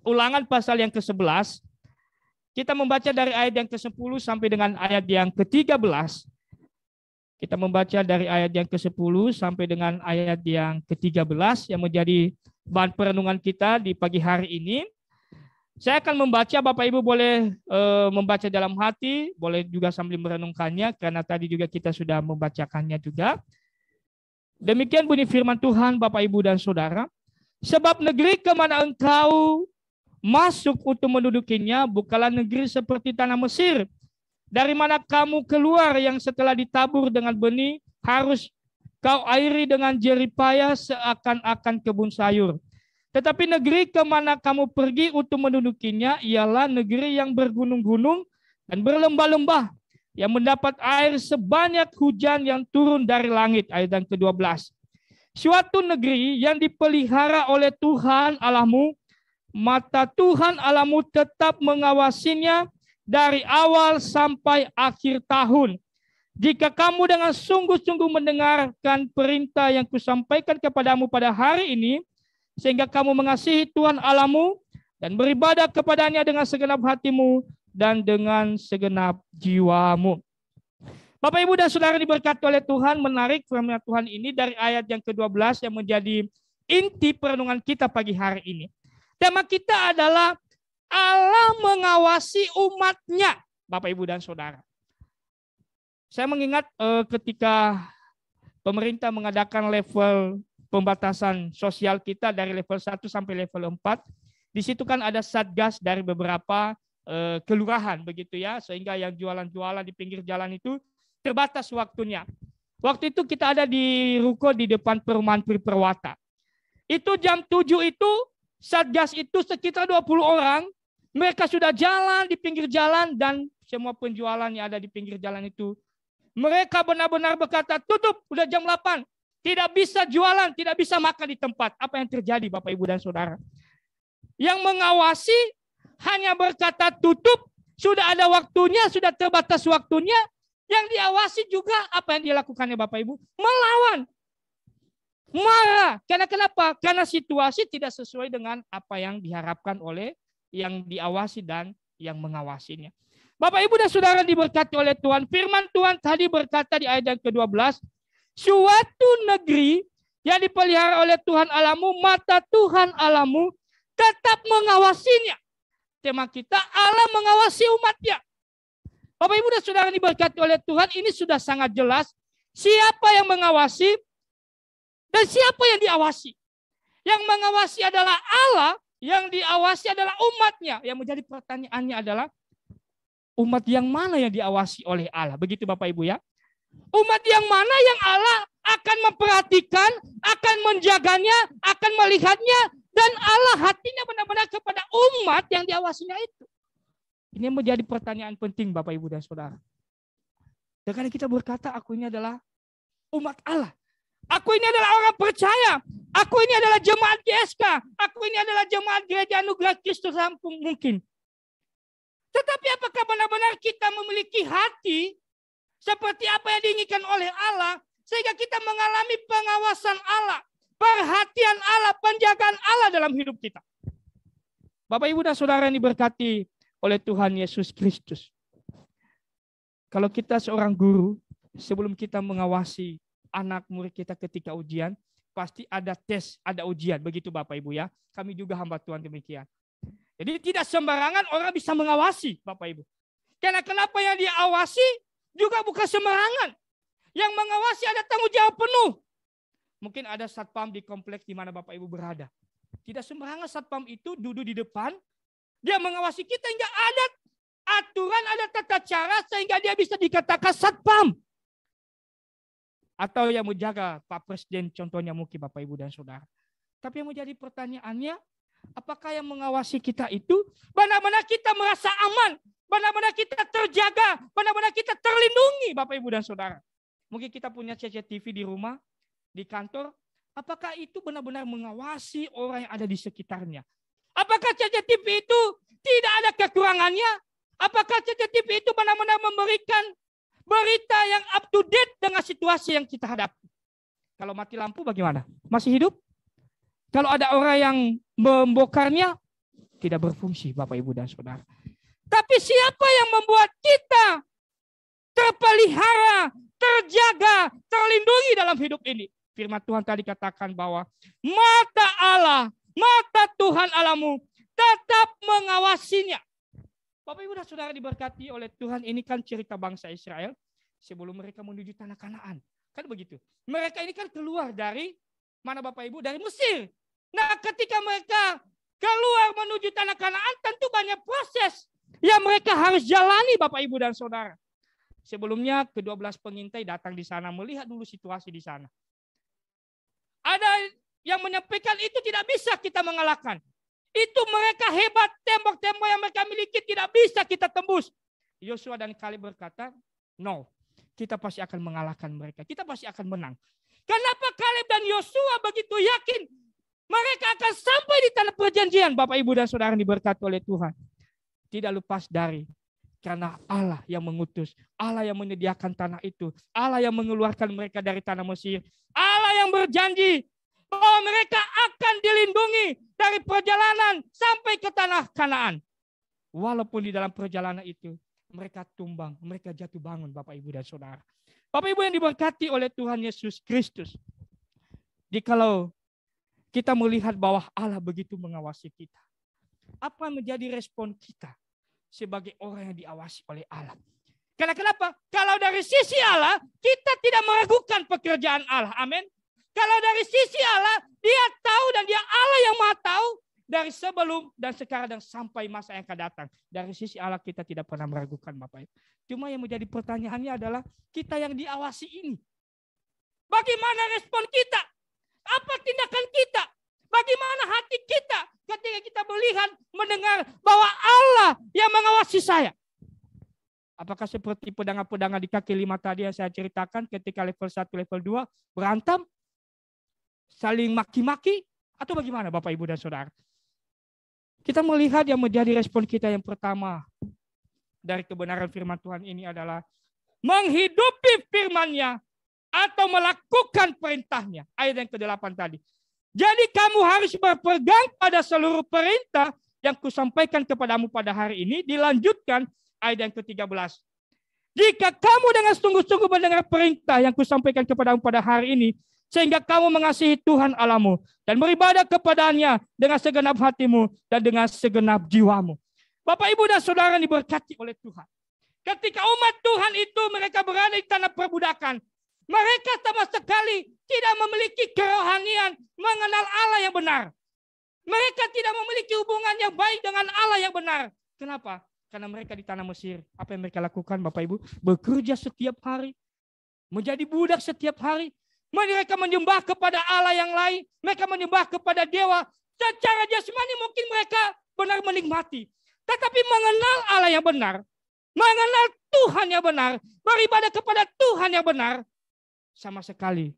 Ulangan pasal yang ke-11. Kita membaca dari ayat yang ke-10 sampai dengan ayat yang ke-13. Kita membaca dari ayat yang ke-10 sampai dengan ayat yang ke-13 yang menjadi bahan perenungan kita di pagi hari ini. Saya akan membaca, Bapak Ibu boleh membaca dalam hati, boleh juga sambil merenungkannya, karena tadi juga kita sudah membacakannya juga. Demikian bunyi firman Tuhan, Bapak Ibu dan Saudara. Sebab negeri kemana engkau masuk untuk mendudukinya bukanlah negeri seperti tanah Mesir, dari mana kamu keluar yang setelah ditabur dengan benih harus kau airi dengan jeripaya seakan-akan kebun sayur. Tetapi negeri kemana kamu pergi untuk mendudukinya ialah negeri yang bergunung-gunung dan berlembah-lembah, yang mendapat air sebanyak hujan yang turun dari langit. Ayat yang ke-12. Suatu negeri yang dipelihara oleh Tuhan Allahmu, mata Tuhan Allahmu tetap mengawasinya dari awal sampai akhir tahun. Jika kamu dengan sungguh-sungguh mendengarkan perintah yang kusampaikan kepadamu pada hari ini, sehingga kamu mengasihi Tuhan Allahmu dan beribadah kepadanya dengan segenap hatimu dan dengan segenap jiwamu. Bapak, Ibu, dan Saudara diberkati oleh Tuhan, menarik firman Tuhan ini dari ayat yang ke-12 yang menjadi inti perenungan kita pagi hari ini. Tema kita adalah Allah mengawasi umatnya, Bapak, Ibu, dan Saudara. Saya mengingat ketika pemerintah mengadakan level pembatasan sosial kita dari level 1 sampai level 4, di situ kan ada satgas dari beberapa kelurahan begitu ya, sehingga yang jualan-jualan di pinggir jalan itu terbatas waktunya. Waktu itu kita ada di ruko di depan perumahan Perwata. Itu jam 7 itu satgas itu sekitar 20 orang. Mereka sudah jalan di pinggir jalan dan semua penjualan yang ada di pinggir jalan itu. Mereka benar-benar berkata, tutup, udah jam 8. Tidak bisa jualan, tidak bisa makan di tempat. Apa yang terjadi, Bapak, Ibu, dan Saudara? Yang mengawasi hanya berkata tutup, sudah ada waktunya, sudah terbatas waktunya. Yang diawasi juga apa yang dilakukannya, Bapak, Ibu? Melawan. Marah. Karena kenapa? Karena situasi tidak sesuai dengan apa yang diharapkan oleh yang diawasi dan yang mengawasinya. Bapak, Ibu, dan Saudara diberkati oleh Tuhan. Firman Tuhan tadi berkata di ayat yang ke-12, suatu negeri yang dipelihara oleh Tuhan Allahmu, mata Tuhan Allahmu tetap mengawasinya. Tema kita, Allah mengawasi umatnya. Bapak, Ibu, dan Saudara diberkati oleh Tuhan, ini sudah sangat jelas siapa yang mengawasi dan siapa yang diawasi. Yang mengawasi adalah Allah, yang diawasi adalah umatnya. Yang menjadi pertanyaannya adalah, umat yang mana yang diawasi oleh Allah? Begitu, Bapak, Ibu, ya. Umat yang mana yang Allah akan memperhatikan, akan menjaganya, akan melihatnya, dan Allah hatinya benar-benar kepada umat yang diawasinya itu. Ini menjadi pertanyaan penting, Bapak, Ibu, dan Saudara. Dan karena kita berkata, aku ini adalah umat Allah. Aku ini adalah orang percaya. Aku ini adalah jemaat GSK. Aku ini adalah jemaat Gereja Anugerah Kristus Lampung mungkin. Tetapi apakah benar-benar kita memiliki hati seperti apa yang diinginkan oleh Allah, sehingga kita mengalami pengawasan Allah, perhatian Allah, penjagaan Allah dalam hidup kita? Bapak, Ibu, dan Saudara yang diberkati oleh Tuhan Yesus Kristus. Kalau kita seorang guru, sebelum kita mengawasi anak murid kita ketika ujian, pasti ada tes, ada ujian. Begitu, Bapak, Ibu, ya. Kami juga hamba Tuhan demikian. Jadi tidak sembarangan orang bisa mengawasi, Bapak, Ibu. Karena kenapa yang diawasi juga bukan sembarangan. Yang mengawasi ada tanggung jawab penuh. Mungkin ada satpam di kompleks di mana Bapak, Ibu berada. Tidak sembarangan satpam itu duduk di depan. Dia mengawasi kita hingga ada aturan, ada tata cara sehingga dia bisa dikatakan satpam. Atau yang menjaga Pak Presiden contohnya mungkin, Bapak, Ibu, dan Saudara. Tapi yang menjadi pertanyaannya, apakah yang mengawasi kita itu benar-benar kita merasa aman, benar-benar kita terjaga, benar-benar kita terlindungi, Bapak, Ibu, dan Saudara? Mungkin kita punya CCTV di rumah, di kantor. Apakah itu benar-benar mengawasi orang yang ada di sekitarnya? Apakah CCTV itu tidak ada kekurangannya? Apakah CCTV itu benar-benar memberikan berita yang up to date dengan situasi yang kita hadapi? Kalau mati lampu bagaimana? Masih hidup? Kalau ada orang yang membongkarnya, tidak berfungsi, Bapak, Ibu, dan Saudara. Tapi siapa yang membuat kita terpelihara, terjaga, terlindungi dalam hidup ini? Firman Tuhan tadi katakan bahwa mata Allah, mata Tuhan Allahmu tetap mengawasinya. Bapak, Ibu, dan Saudara diberkati oleh Tuhan. Ini kan cerita bangsa Israel sebelum mereka menuju tanah Kanaan. Kan begitu. Mereka ini kan keluar dari mana, Bapak, Ibu? Dari Mesir. Nah, ketika mereka keluar menuju tanah Kanaan, tentu banyak proses yang mereka harus jalani, Bapak, Ibu, dan Saudara. Sebelumnya ke-12 pengintai datang di sana, melihat dulu situasi di sana. Ada yang menyampaikan itu tidak bisa kita mengalahkan. Itu mereka hebat, tembok-tembok yang mereka miliki tidak bisa kita tembus. Yosua dan Kaleb berkata, no, kita pasti akan mengalahkan mereka. Kita pasti akan menang. Kenapa Kaleb dan Yosua begitu yakin mereka akan sampai di tanah perjanjian? Bapak, Ibu, dan Saudara diberkati oleh Tuhan. Tidak lepas dari karena Allah yang mengutus, Allah yang menyediakan tanah itu, Allah yang mengeluarkan mereka dari tanah Mesir, Allah yang berjanji bahwa mereka akan dilindungi dari perjalanan sampai ke tanah Kanaan. Walaupun di dalam perjalanan itu mereka tumbang, mereka jatuh bangun, Bapak, Ibu, dan Saudara. Bapak, Ibu yang diberkati oleh Tuhan Yesus Kristus. Jikalau kita melihat bahwa Allah begitu mengawasi kita, apa menjadi respon kita sebagai orang yang diawasi oleh Allah? Karena kenapa? Kalau dari sisi Allah, kita tidak meragukan pekerjaan Allah. Amin. Kalau dari sisi Allah, Dia tahu dan Dia Allah yang Maha tahu dari sebelum dan sekarang dan sampai masa yang akan datang. Dari sisi Allah kita tidak pernah meragukan, Bapak. Cuma yang menjadi pertanyaannya adalah kita yang diawasi ini, bagaimana respon kita? Apa tindakan kita? Bagaimana hati kita ketika kita melihat, mendengar bahwa Allah yang mengawasi saya? Apakah seperti pedang-pedang di kaki 5 tadi yang saya ceritakan ketika level 1, level 2 berantem? Saling maki-maki? Atau bagaimana, Bapak, Ibu, dan Saudara? Kita melihat yang menjadi respon kita yang pertama dari kebenaran firman Tuhan ini adalah menghidupi firman-Nya atau melakukan perintahnya. Ayat yang ke-8 tadi. Jadi kamu harus berpegang pada seluruh perintah yang kusampaikan kepadamu pada hari ini. Dilanjutkan ayat yang ke-13. Jika kamu dengan sungguh-sungguh mendengar perintah yang kusampaikan kepadamu pada hari ini, sehingga kamu mengasihi Tuhan Allahmu dan beribadah kepadanya dengan segenap hatimu dan dengan segenap jiwamu. Bapak, Ibu, dan Saudara diberkati oleh Tuhan. Ketika umat Tuhan itu mereka berada di tanah perbudakan, mereka sama sekali tidak memiliki kerohanian mengenal Allah yang benar. Mereka tidak memiliki hubungan yang baik dengan Allah yang benar. Kenapa? Karena mereka di tanah Mesir. Apa yang mereka lakukan, Bapak, Ibu? Bekerja setiap hari. Menjadi budak setiap hari. Mereka menyembah kepada Allah yang lain. Mereka menyembah kepada dewa. Secara jasmani mungkin mereka benar menikmati. Tetapi mengenal Allah yang benar, mengenal Tuhan yang benar, beribadah kepada Tuhan yang benar, sama sekali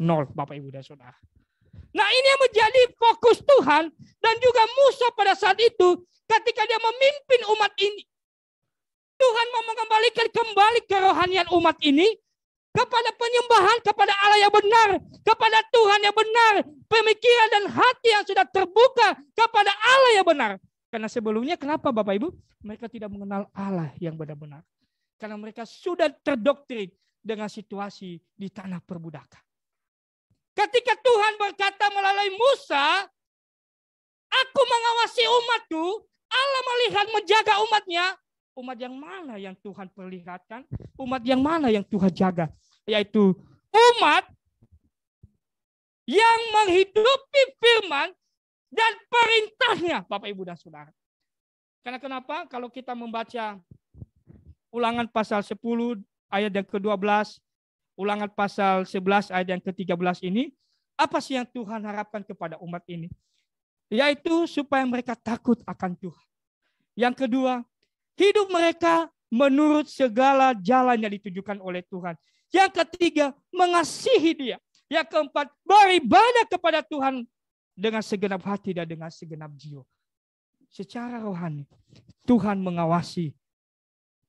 nol, Bapak, Ibu, dan Saudara. Nah, ini yang menjadi fokus Tuhan dan juga Musa pada saat itu ketika dia memimpin umat ini. Tuhan mau mengembalikan kembali kerohanian umat ini kepada penyembahan kepada Allah yang benar, kepada Tuhan yang benar, pemikiran dan hati yang sudah terbuka kepada Allah yang benar. Karena sebelumnya kenapa, Bapak, Ibu? Mereka tidak mengenal Allah yang benar-benar. Karena mereka sudah terdoktrin dengan situasi di tanah perbudakan. Ketika Tuhan berkata melalui Musa, aku mengawasi umatku, Allah melihat menjaga umatnya. Umat yang mana yang Tuhan perlihatkan? Umat yang mana yang Tuhan jaga? Yaitu umat yang menghidupi firman dan perintahnya, Bapak, Ibu, dan Saudara. Karena kenapa? Kalau kita membaca Ulangan pasal 10 ayat yang ke-12, Ulangan pasal 11 ayat yang ke-13 ini, apa sih yang Tuhan harapkan kepada umat ini? Yaitu supaya mereka takut akan Tuhan. Yang kedua, hidup mereka menurut segala jalan yang ditujukan oleh Tuhan. Yang ketiga, mengasihi Dia. Yang keempat, beribadah kepada Tuhan dengan segenap hati dan dengan segenap jiwa. Secara rohani, Tuhan mengawasi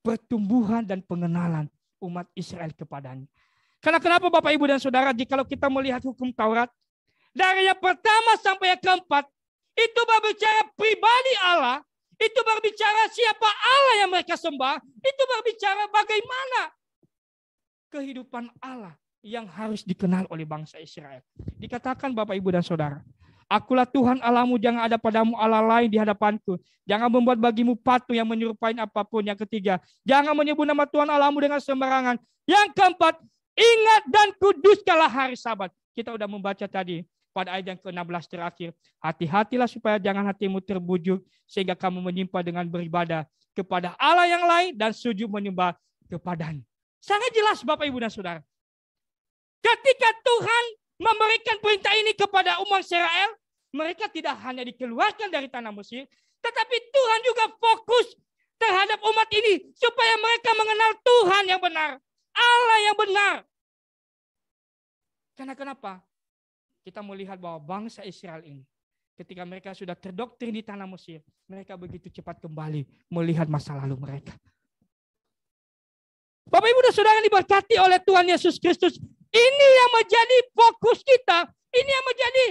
pertumbuhan dan pengenalan umat Israel kepadanya. Karena kenapa, Bapak, Ibu, dan Saudara, jikalau kita melihat hukum Taurat, dari yang pertama sampai yang keempat, Itu berbicara pribadi Allah. Itu berbicara siapa Allah yang mereka sembah. Itu berbicara bagaimana kehidupan Allah yang harus dikenal oleh bangsa Israel. Dikatakan Bapak, Ibu, dan Saudara, Akulah Tuhan Allahmu, jangan ada padamu Allah lain di hadapanku. Jangan membuat bagimu patung yang menyerupai apapun. Yang ketiga, jangan menyebut nama Tuhan Allahmu dengan sembarangan. Yang keempat, ingat dan kuduskanlah hari Sabat. Kita sudah membaca tadi pada ayat yang ke-16 terakhir. Hati-hatilah supaya jangan hatimu terbujuk sehingga kamu menyimpang dengan beribadah kepada Allah yang lain dan sujud menyembah kepadanya. Sangat jelas Bapak, Ibu, dan Saudara. Ketika Tuhan memberikan perintah ini kepada umat Israel, mereka tidak hanya dikeluarkan dari tanah Mesir, tetapi Tuhan juga fokus terhadap umat ini supaya mereka mengenal Tuhan yang benar, Allah yang benar. Karena kenapa? Kita melihat bahwa bangsa Israel ini, ketika mereka sudah terdoktrin di tanah Mesir, mereka begitu cepat kembali melihat masa lalu mereka. Bapak, Ibu, dan Saudara yang diberkati oleh Tuhan Yesus Kristus, ini yang menjadi fokus kita, ini yang menjadi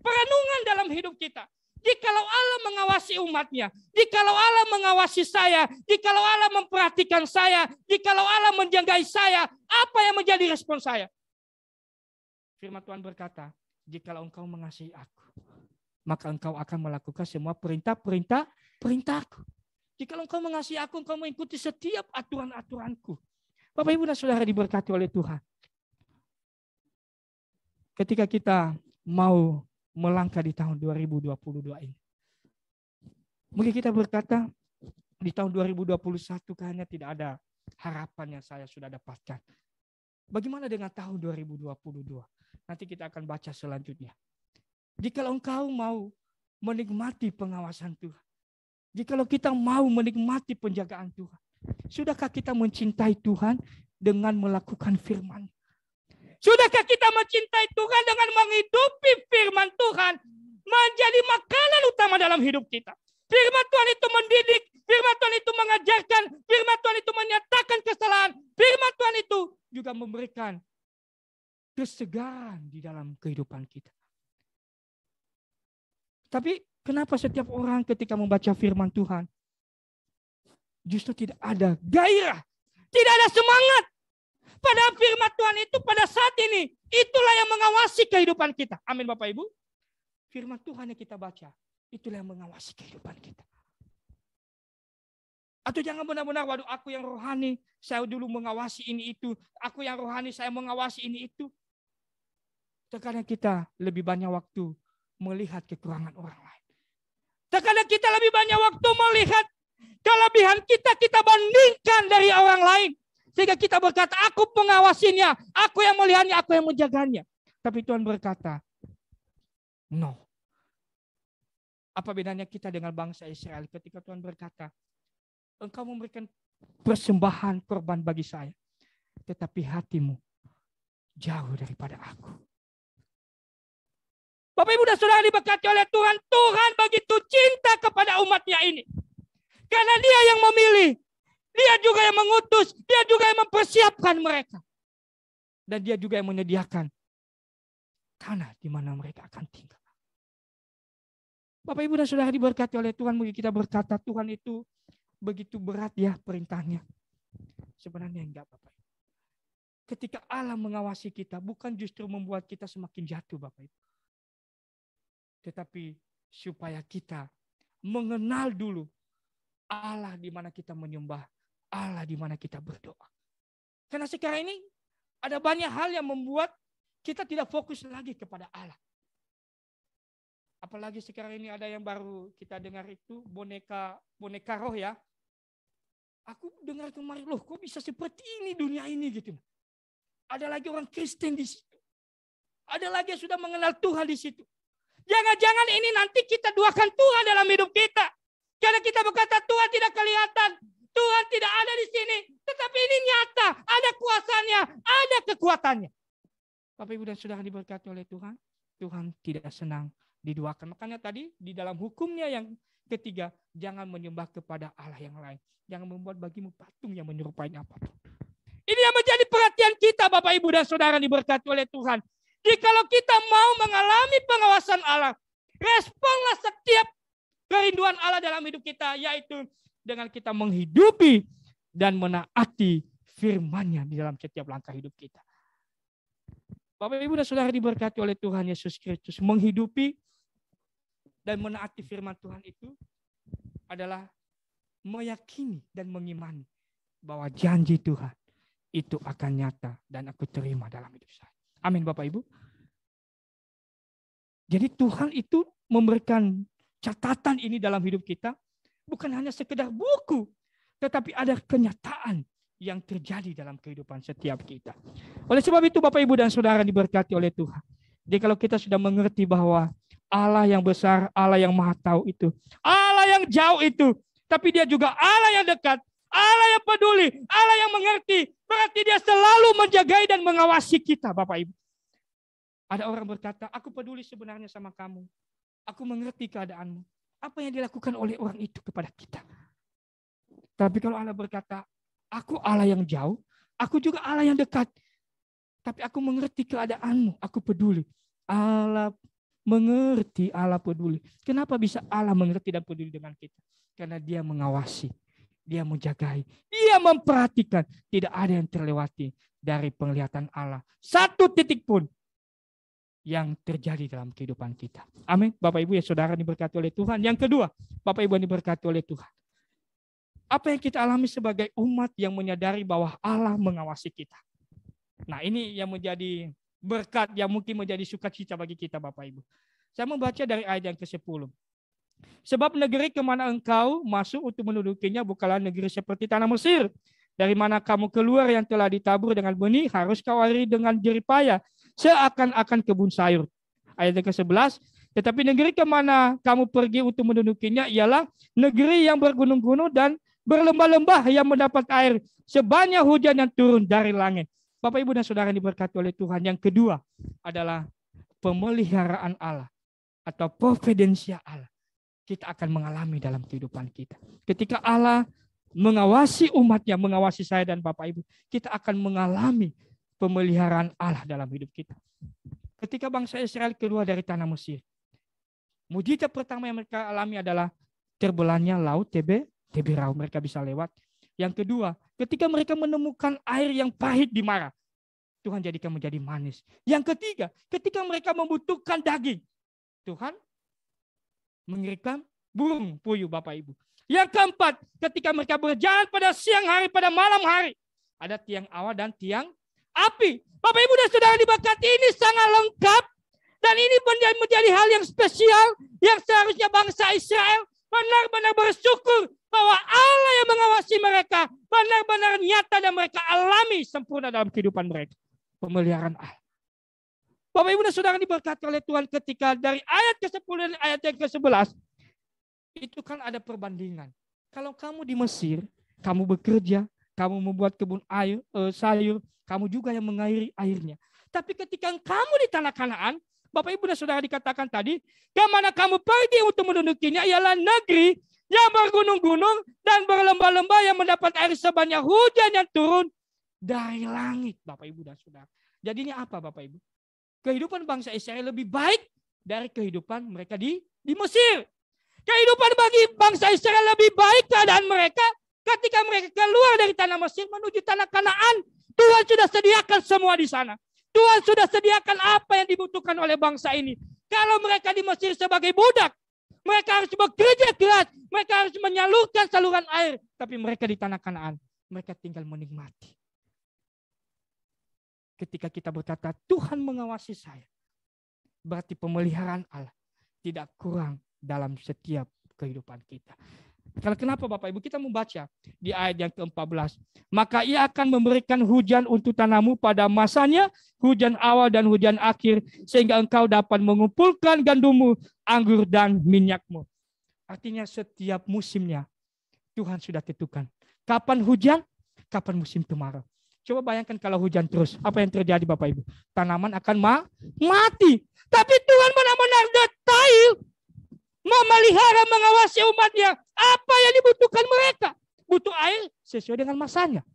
perenungan dalam hidup kita. Jikalau Allah mengawasi umatnya, jikalau Allah mengawasi saya, jikalau Allah memperhatikan saya, jikalau Allah menjagai saya, apa yang menjadi respon saya? Firman Tuhan berkata, jikalau engkau mengasihi aku, maka engkau akan melakukan semua perintahku. Jikalau engkau mengasihi aku, engkau mengikuti setiap aturan-aturanku. Bapak, Ibu, dan Saudara diberkati oleh Tuhan. Ketika kita mau melangkah di tahun 2022 ini, mungkin kita berkata, di tahun 2021 kayaknya tidak ada harapan yang saya sudah dapatkan. Bagaimana dengan tahun 2022? Nanti kita akan baca selanjutnya. Jikalau engkau mau menikmati pengawasan Tuhan, jikalau kita mau menikmati penjagaan Tuhan, sudahkah kita mencintai Tuhan dengan melakukan firman? Sudahkah kita mencintai Tuhan dengan menghidupi firman Tuhan menjadi makanan utama dalam hidup kita? Firman Tuhan itu mendidik, firman Tuhan itu mengajarkan, firman Tuhan itu menyatakan kesalahan, firman Tuhan itu juga memberikan kesegaran di dalam kehidupan kita. Tapi kenapa setiap orang ketika membaca firman Tuhan justru tidak ada gairah, tidak ada semangat? Padahal firman Tuhan itu pada saat ini, itulah yang mengawasi kehidupan kita. Amin Bapak Ibu. Firman Tuhan yang kita baca, itulah yang mengawasi kehidupan kita. Atau jangan benar-benar, waduh aku yang rohani, saya dulu mengawasi ini itu. Aku yang rohani, saya mengawasi ini itu. Terkadang kita lebih banyak waktu melihat kekurangan orang lain. Terkadang kita lebih banyak waktu melihat kelebihan kita, kita bandingkan dari orang lain. Sehingga kita berkata, aku pengawasinya, aku yang melihatnya, aku yang menjaganya. Tapi Tuhan berkata, no. Apa bedanya kita dengan bangsa Israel ketika Tuhan berkata, engkau memberikan persembahan korban bagi saya, tetapi hatimu jauh daripada aku. Bapak, Ibu, dan Saudara diberkati oleh Tuhan, Tuhan begitu cinta kepada umatnya ini. Karena Dia yang memilih, Dia juga yang mengutus, Dia juga yang mempersiapkan mereka. Dan Dia juga yang menyediakan tanah di mana mereka akan tinggal. Bapak, Ibu, dan Saudara diberkati oleh Tuhan, mungkin kita berkata Tuhan itu begitu berat ya perintahnya. Sebenarnya enggak, Bapak. Ketika Allah mengawasi kita, bukan justru membuat kita semakin jatuh, Bapak Ibu. Tetapi supaya kita mengenal dulu Allah di mana kita menyembah, Allah di mana kita berdoa. Karena sekarang ini ada banyak hal yang membuat kita tidak fokus lagi kepada Allah. Apalagi sekarang ini ada yang baru kita dengar itu boneka roh ya. Aku dengar kemarin, loh kok bisa seperti ini dunia ini gitu. Ada lagi orang Kristen di situ. Ada lagi yang sudah mengenal Tuhan di situ. Jangan-jangan ini nanti kita duakan Tuhan dalam hidup kita. Karena kita berkata Tuhan tidak kelihatan. Tuhan tidak ada di sini. Tetapi ini nyata. Ada kuasanya. Ada kekuatannya. Bapak, Ibu, dan Saudara diberkati oleh Tuhan. Tuhan tidak senang diduakan. Makanya tadi di dalam hukumnya yang ketiga. Jangan menyembah kepada Allah yang lain. Jangan membuat bagimu patung yang menyerupai apapun. Ini yang menjadi perhatian kita Bapak, Ibu, dan Saudara diberkati oleh Tuhan. Jikalau kita mau mengalami pengawasan Allah, Responlah setiap kerinduan Allah dalam hidup kita, yaitu dengan kita menghidupi dan menaati firman-Nya di dalam setiap langkah hidup kita. Bapak, Ibu, dan Saudara diberkati oleh Tuhan Yesus Kristus. Menghidupi dan menaati firman Tuhan itu adalah meyakini dan mengimani bahwa janji Tuhan itu akan nyata dan aku terima dalam hidup saya. Amin, Bapak Ibu. Jadi Tuhan itu memberikan catatan ini dalam hidup kita bukan hanya sekedar buku, tetapi ada kenyataan yang terjadi dalam kehidupan setiap kita. Oleh sebab itu Bapak, Ibu, dan Saudara diberkati oleh Tuhan. Jadi kalau kita sudah mengerti bahwa Allah yang besar, Allah yang maha tahu itu, Allah yang jauh itu, tapi dia juga Allah yang dekat, Allah yang peduli, Allah yang mengerti. Berarti dia selalu menjagai dan mengawasi kita, Bapak Ibu. Ada orang berkata, aku peduli sebenarnya sama kamu. Aku mengerti keadaanmu. Apa yang dilakukan oleh orang itu kepada kita? Tapi kalau Allah berkata, aku Allah yang jauh, aku juga Allah yang dekat. Tapi aku mengerti keadaanmu, aku peduli. Allah mengerti, Allah peduli. Kenapa bisa Allah mengerti dan peduli dengan kita? Karena dia mengawasi, dia menjagai, dia memperhatikan. Tidak ada yang terlewati dari penglihatan Allah. Satu titik pun yang terjadi dalam kehidupan kita. Amin. Bapak, Ibu, ya Saudara diberkati oleh Tuhan. Yang kedua, Bapak, Ibu, yang diberkati oleh Tuhan. Apa yang kita alami sebagai umat yang menyadari bahwa Allah mengawasi kita. Nah, ini yang menjadi berkat yang mungkin menjadi sukacita bagi kita, Bapak Ibu. Saya membaca dari ayat yang ke-10. Sebab negeri kemana engkau masuk untuk mendudukinya bukanlah negeri seperti tanah Mesir. Dari mana kamu keluar yang telah ditabur dengan benih, harus kau airi dengan jerih payah, seakan-akan kebun sayur. Ayat yang ke-11. Tetapi negeri kemana kamu pergi untuk mendudukinya ialah negeri yang bergunung-gunung dan berlembah-lembah yang mendapat air sebanyak hujan yang turun dari langit. Bapak, Ibu, dan Saudara diberkati oleh Tuhan. Yang kedua adalah pemeliharaan Allah atau providensia Allah. Kita akan mengalami dalam kehidupan kita. Ketika Allah mengawasi umatnya, mengawasi saya dan Bapak Ibu, kita akan mengalami pemeliharaan Allah dalam hidup kita. Ketika bangsa Israel keluar dari tanah Mesir, mujizat pertama yang mereka alami adalah terbelahnya laut Teberau, mereka bisa lewat. Yang kedua, ketika mereka menemukan air yang pahit di Mara, Tuhan jadikan menjadi manis. Yang ketiga, ketika mereka membutuhkan daging, Tuhan mengirimkan burung puyuh, Bapak Ibu. Yang keempat, ketika mereka berjalan pada siang hari, pada malam hari, ada tiang awan dan tiang api. Bapak, Ibu, dan Saudara diberkati, ini sangat lengkap. Dan ini menjadi hal yang spesial yang seharusnya bangsa Israel benar-benar bersyukur bahwa Allah yang mengawasi mereka benar-benar nyata dan mereka alami sempurna dalam kehidupan mereka. Pemeliharaan Allah. Bapak, Ibu, dan Saudara diberkati oleh Tuhan, ketika dari ayat ke-10 dan ayat yang ke-11, itu kan ada perbandingan. Kalau kamu di Mesir, kamu bekerja, kamu membuat kebun air, sayur, kamu juga yang mengairi airnya. Tapi ketika kamu di tanah Kanaan, Bapak, Ibu, dan Saudara dikatakan tadi, kemana kamu pergi untuk mendudukinya ialah negeri yang bergunung-gunung dan berlembah-lembah yang mendapat air sebanyak hujan yang turun dari langit, Bapak, Ibu, dan Saudara. Jadinya apa, Bapak, Ibu? Kehidupan bangsa Israel lebih baik dari kehidupan mereka di Mesir. Kehidupan bagi bangsa Israel lebih baik keadaan mereka ketika mereka keluar dari tanah Mesir menuju tanah Kanaan. Tuhan sudah sediakan semua di sana. Tuhan sudah sediakan apa yang dibutuhkan oleh bangsa ini. Kalau mereka di Mesir sebagai budak, mereka harus bekerja keras, mereka harus menyalurkan saluran air. Tapi mereka di tanah Kanaan, mereka tinggal menikmati. Ketika kita berkata, Tuhan mengawasi saya, berarti pemeliharaan Allah tidak kurang dalam setiap kehidupan kita. Kalau kenapa, Bapak Ibu? Kita membaca di ayat yang ke-14. Maka ia akan memberikan hujan untuk tanamu pada masanya, hujan awal dan hujan akhir, sehingga engkau dapat mengumpulkan gandummu, anggur dan minyakmu. Artinya setiap musimnya Tuhan sudah tentukan. Kapan hujan, kapan musim kemarau. Coba bayangkan kalau hujan terus, apa yang terjadi, Bapak Ibu? Tanaman akan mati. Tapi Tuhan benar-benar detail memelihara, mengawasi umatnya. Apa yang dibutuhkan mereka? Butuh air sesuai dengan masanya.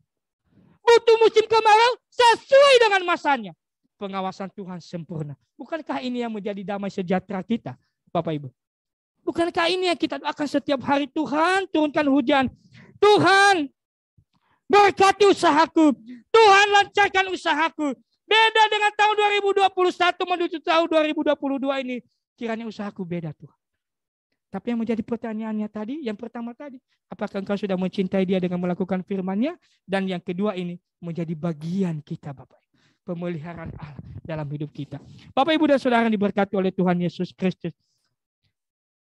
Butuh musim kemarau sesuai dengan masanya. Pengawasan Tuhan sempurna. Bukankah ini yang menjadi damai sejahtera kita Bapak Ibu? Bukankah ini yang kita doakan setiap hari? Tuhan, turunkan hujan. Tuhan, berkati usahaku. Tuhan, lancarkan usahaku. Beda dengan tahun 2021 menuju tahun 2022 ini. Kiranya usahaku beda, Tuhan. Tapi yang menjadi pertanyaannya tadi, yang pertama tadi, apakah engkau sudah mencintai dia dengan melakukan firman-Nya? Dan yang kedua ini menjadi bagian kita, Bapak. Pemeliharaan Allah dalam hidup kita. Bapak, Ibu, dan Saudara yang diberkati oleh Tuhan Yesus Kristus.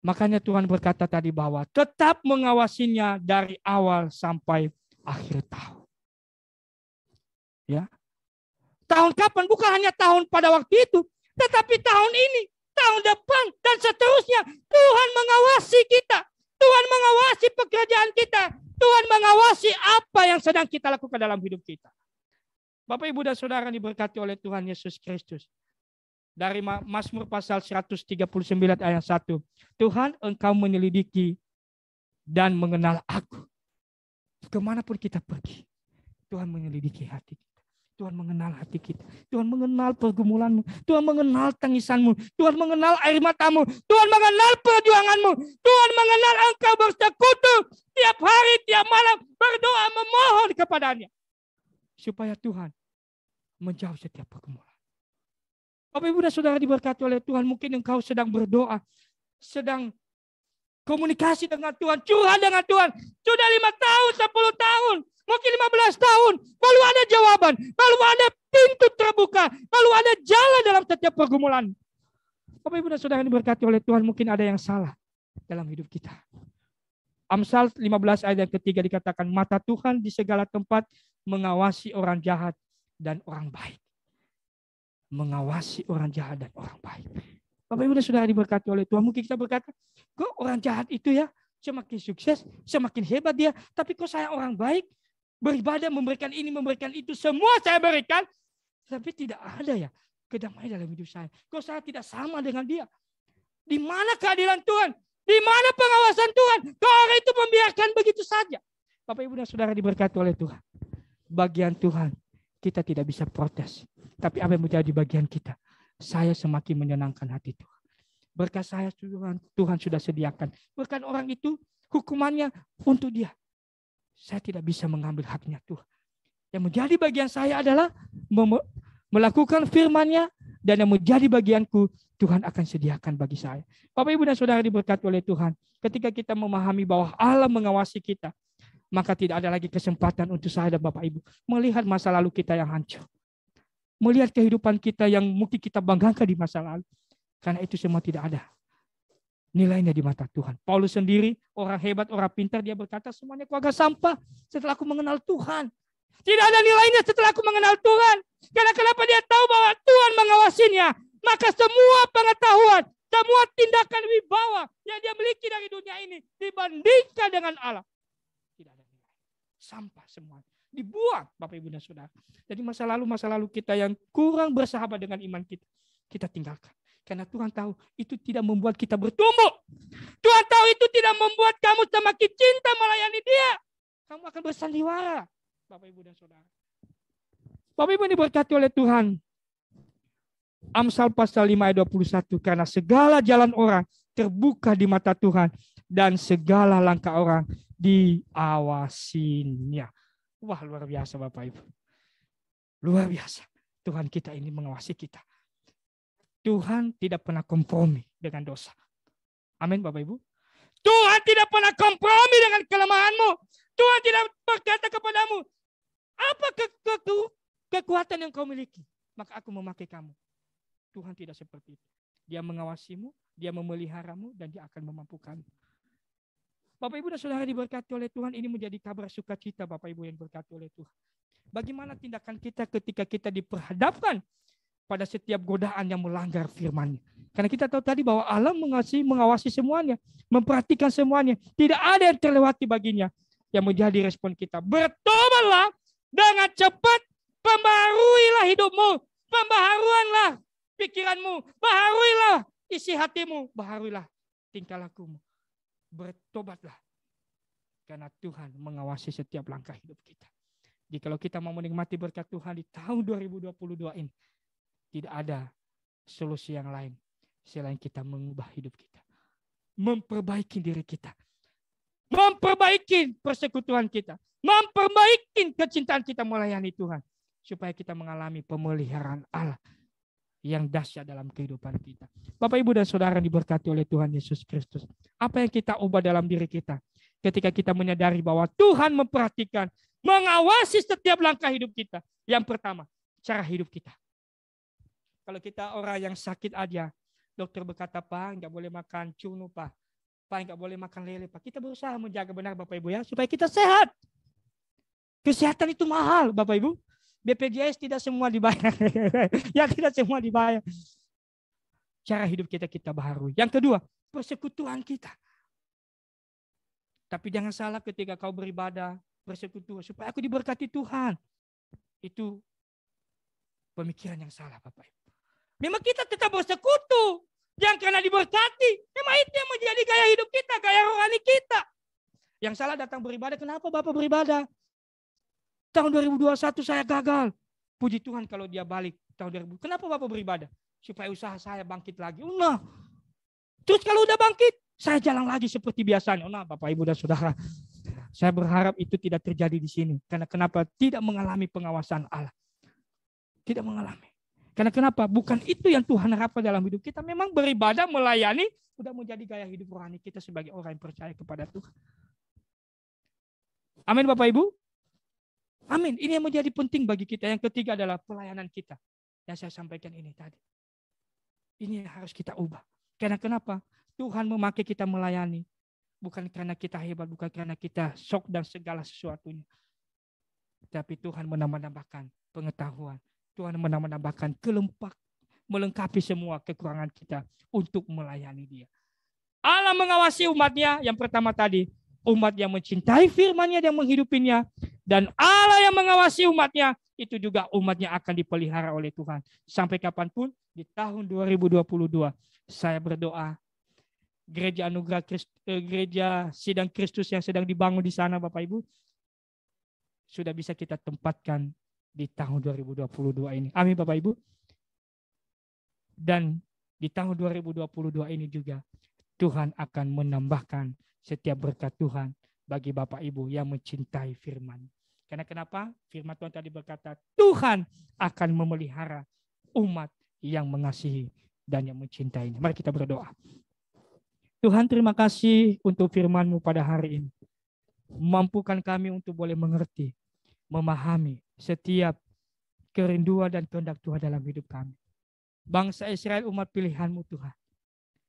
Makanya Tuhan berkata tadi bahwa tetap mengawasinya dari awal sampai akhir tahun. Ya. Tahun kapan? Bukan hanya tahun pada waktu itu, tetapi tahun ini, tahun depan, dan seterusnya. Tuhan mengawasi kita. Tuhan mengawasi pekerjaan kita. Tuhan mengawasi apa yang sedang kita lakukan dalam hidup kita. Bapak, Ibu, dan Saudara diberkati oleh Tuhan Yesus Kristus. Dari Mazmur pasal 139 ayat 1. Tuhan, Engkau menyelidiki dan mengenal aku. Kemanapun kita pergi, Tuhan menyelidiki hati kita. Tuhan mengenal hati kita. Tuhan mengenal pergumulanmu. Tuhan mengenal tangisanmu. Tuhan mengenal air matamu. Tuhan mengenal perjuanganmu. Tuhan mengenal engkau bersekutu tiap hari, tiap malam berdoa memohon kepadanya. Supaya Tuhan menjauh setiap pergumulan. Bapak, Ibu, dan Saudara diberkati oleh Tuhan. Mungkin engkau sedang berdoa, sedang komunikasi dengan Tuhan, curhat dengan Tuhan. Sudah 5 tahun, 10 tahun, mungkin 15 tahun. Lalu ada jawaban, lalu ada pintu terbuka, lalu ada jalan dalam setiap pergumulan. Bapak, Ibu, dan Saudara diberkati oleh Tuhan, mungkin ada yang salah dalam hidup kita. Amsal 15 ayat yang ketiga dikatakan, mata Tuhan di segala tempat mengawasi orang jahat dan orang baik. Mengawasi orang jahat dan orang baik. Bapak, Ibu, dan Saudara diberkati oleh Tuhan. Mungkin kita berkata, kok orang jahat itu ya semakin sukses, semakin hebat dia. Tapi kok saya orang baik, beribadah, memberikan ini, memberikan itu, semua saya berikan. Tapi tidak ada ya kedamaian dalam hidup saya. Kok saya tidak sama dengan dia? Di mana keadilan Tuhan? Di mana pengawasan Tuhan? Kok orang itu membiarkan begitu saja? Bapak, Ibu, dan Saudara diberkati oleh Tuhan. Bagian Tuhan, kita tidak bisa protes. Tapi apa yang menjadi bagian kita? Saya semakin menyenangkan hati Tuhan. Berkat saya Tuhan sudah sediakan. Bahkan orang itu hukumannya untuk dia. Saya tidak bisa mengambil haknya Tuhan. Yang menjadi bagian saya adalah melakukan firman-Nya, dan yang menjadi bagianku Tuhan akan sediakan bagi saya. Bapak, Ibu, dan Saudara diberkati oleh Tuhan. Ketika kita memahami bahwa Allah mengawasi kita, maka tidak ada lagi kesempatan untuk saya dan Bapak Ibu melihat masa lalu kita yang hancur. Melihat kehidupan kita yang mungkin kita banggakan di masa lalu. Karena itu semua tidak ada nilainya di mata Tuhan. Paulus sendiri, orang hebat, orang pintar, dia berkata semuanya keluarga sampah setelah aku mengenal Tuhan. Tidak ada nilainya setelah aku mengenal Tuhan. Karena kenapa dia tahu bahwa Tuhan mengawasinya. Maka semua pengetahuan, semua tindakan wibawa yang dia miliki dari dunia ini dibandingkan dengan Allah. Tidak ada nilai. Sampah semua. Dibuang, Bapak, Ibu, dan Saudara. Jadi masa lalu kita yang kurang bersahabat dengan iman kita, kita tinggalkan. Karena Tuhan tahu itu tidak membuat kita bertumbuh. Tuhan tahu itu tidak membuat kamu semakin cinta melayani Dia. Kamu akan bersandiwara, Bapak, Ibu, dan Saudara. Bapak, Ibu, diberkati oleh Tuhan. Amsal pasal 5 ayat 21. Karena segala jalan orang terbuka di mata Tuhan, dan segala langkah orang diawasinya. Wah, luar biasa, Bapak, Ibu. Luar biasa. Tuhan kita ini mengawasi kita. Tuhan tidak pernah kompromi dengan dosa. Amin, Bapak, Ibu. Tuhan tidak pernah kompromi dengan kelemahanmu. Tuhan tidak berkata kepadamu, apa kekuatan yang kau miliki, maka aku memakai kamu. Tuhan tidak seperti itu. Dia mengawasimu, dia memeliharamu, dan dia akan memampukanmu. Bapak, Ibu, dan Saudara diberkati oleh Tuhan, ini menjadi kabar sukacita, Bapak, Ibu, yang diberkati oleh Tuhan. Bagaimana tindakan kita ketika kita diperhadapkan pada setiap godaan yang melanggar firman-Nya? Karena kita tahu tadi bahwa Allah mengawasi semuanya, memperhatikan semuanya. Tidak ada yang terlewati baginya. Yang menjadi respon kita, bertobatlah dengan cepat, pembaharuilah hidupmu, pembaharuanlah pikiranmu, baharuilah isi hatimu, baharuilah tingkah lakumu. Bertobatlah. Karena Tuhan mengawasi setiap langkah hidup kita. Jadi kalau kita mau menikmati berkat Tuhan di tahun 2022 ini, tidak ada solusi yang lain selain kita mengubah hidup kita, memperbaiki diri kita, memperbaiki persekutuan kita, memperbaiki kecintaan kita melayani Tuhan, supaya kita mengalami pemeliharaan Allah yang dahsyat dalam kehidupan kita. Bapak, Ibu, dan Saudara diberkati oleh Tuhan Yesus Kristus. Apa yang kita ubah dalam diri kita ketika kita menyadari bahwa Tuhan memperhatikan, mengawasi setiap langkah hidup kita. Yang pertama, cara hidup kita. Kalau kita orang yang sakit aja, dokter berkata, Pak, nggak boleh makan cunu, Pak. Pak, nggak boleh makan lele, Pak. Kita berusaha menjaga benar, Bapak Ibu, ya, supaya kita sehat. Kesehatan itu mahal, Bapak Ibu. BPJS tidak semua dibayar. Ya, tidak semua dibayar. Cara hidup kita baharui. Yang kedua, persekutuan kita. Tapi jangan salah ketika kau beribadah, persekutuan supaya aku diberkati Tuhan. Itu pemikiran yang salah, Bapak Ibu. Memang kita tetap bersekutu. Yang karena diberkati. Memang itu yang menjadi gaya hidup kita, gaya rohani kita. Yang salah datang beribadah. Kenapa Bapak beribadah? Tahun 2021 saya gagal. Puji Tuhan kalau dia balik tahun 2000. Kenapa Bapak beribadah? Supaya usaha saya bangkit lagi. Nah. Terus kalau udah bangkit, saya jalan lagi seperti biasanya. Nah, Bapak, Ibu, dan Saudara. Saya berharap itu tidak terjadi di sini. Karena kenapa? Tidak mengalami pengawasan Allah. Tidak mengalami. Karena kenapa? Bukan itu yang Tuhan harapkan dalam hidup kita. Memang beribadah, melayani, sudah menjadi gaya hidup rohani kita sebagai orang yang percaya kepada Tuhan. Amin, Bapak, Ibu. Amin. Ini yang menjadi penting bagi kita. Yang ketiga adalah pelayanan kita. Yang saya sampaikan ini tadi. Ini yang harus kita ubah. Karena kenapa? Tuhan memakai kita melayani. Bukan karena kita hebat, bukan karena kita sok dan segala sesuatunya. Tapi Tuhan menambahkan pengetahuan. Tuhan menambahkan melengkapi semua kekurangan kita untuk melayani Dia. Allah mengawasi umatnya. Yang pertama tadi, umat yang mencintai firman-Nya dan menghidupinya. Dan Allah yang mengawasi umatnya, itu juga umatnya akan dipelihara oleh Tuhan. Sampai kapanpun, di tahun 2022, saya berdoa, gereja anugerah gereja sidang Kristus yang sedang dibangun di sana, Bapak Ibu, sudah bisa kita tempatkan di tahun 2022 ini. Amin, Bapak Ibu. Dan di tahun 2022 ini juga, Tuhan akan menambahkan setiap berkat Tuhan bagi Bapak Ibu yang mencintai firman. Karena kenapa? Firman Tuhan tadi berkata, Tuhan akan memelihara umat yang mengasihi dan yang mencintainya. Mari kita berdoa. Tuhan, terima kasih untuk firman-Mu pada hari ini. Mampukan kami untuk boleh mengerti, memahami setiap kerinduan dan kehendak Tuhan dalam hidup kami. Bangsa Israel umat pilihan-Mu Tuhan.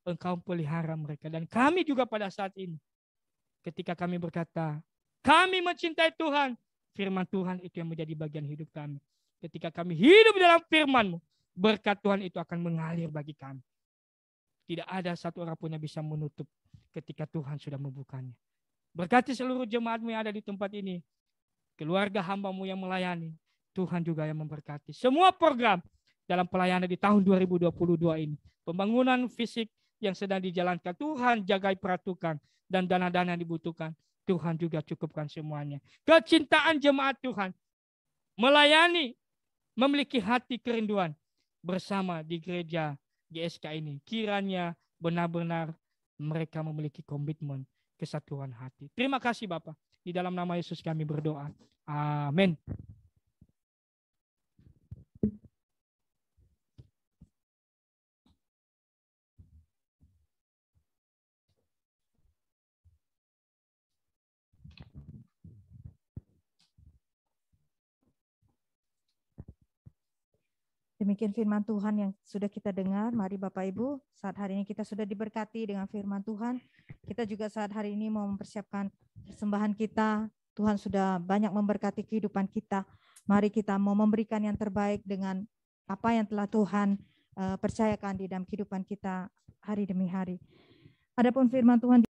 Engkau pelihara mereka. Dan kami juga pada saat ini, ketika kami berkata, kami mencintai Tuhan, firman Tuhan itu yang menjadi bagian hidup kami. Ketika kami hidup dalam firman-Mu, berkat Tuhan itu akan mengalir bagi kami. Tidak ada satu orang pun yang bisa menutup ketika Tuhan sudah membukanya. Berkati seluruh jemaat-Mu yang ada di tempat ini. Keluarga hamba-Mu yang melayani. Tuhan juga yang memberkati. Semua program dalam pelayanan di tahun 2022 ini. Pembangunan fisik yang sedang dijalankan. Tuhan jagai peratukan. Dan dana-dana yang dibutuhkan. Tuhan juga cukupkan semuanya. Kecintaan jemaat Tuhan. Melayani. Memiliki hati kerinduan. Bersama di gereja GSK ini. Kiranya benar-benar mereka memiliki komitmen kesatuan hati. Terima kasih Bapak. Di dalam nama Yesus kami berdoa. Amin. Demikian firman Tuhan yang sudah kita dengar. Mari Bapak Ibu, saat hari ini kita sudah diberkati dengan firman Tuhan. Kita juga saat hari ini mau mempersiapkan persembahan kita. Tuhan sudah banyak memberkati kehidupan kita. Mari kita mau memberikan yang terbaik dengan apa yang telah Tuhan percayakan di dalam kehidupan kita hari demi hari. Adapun firman Tuhan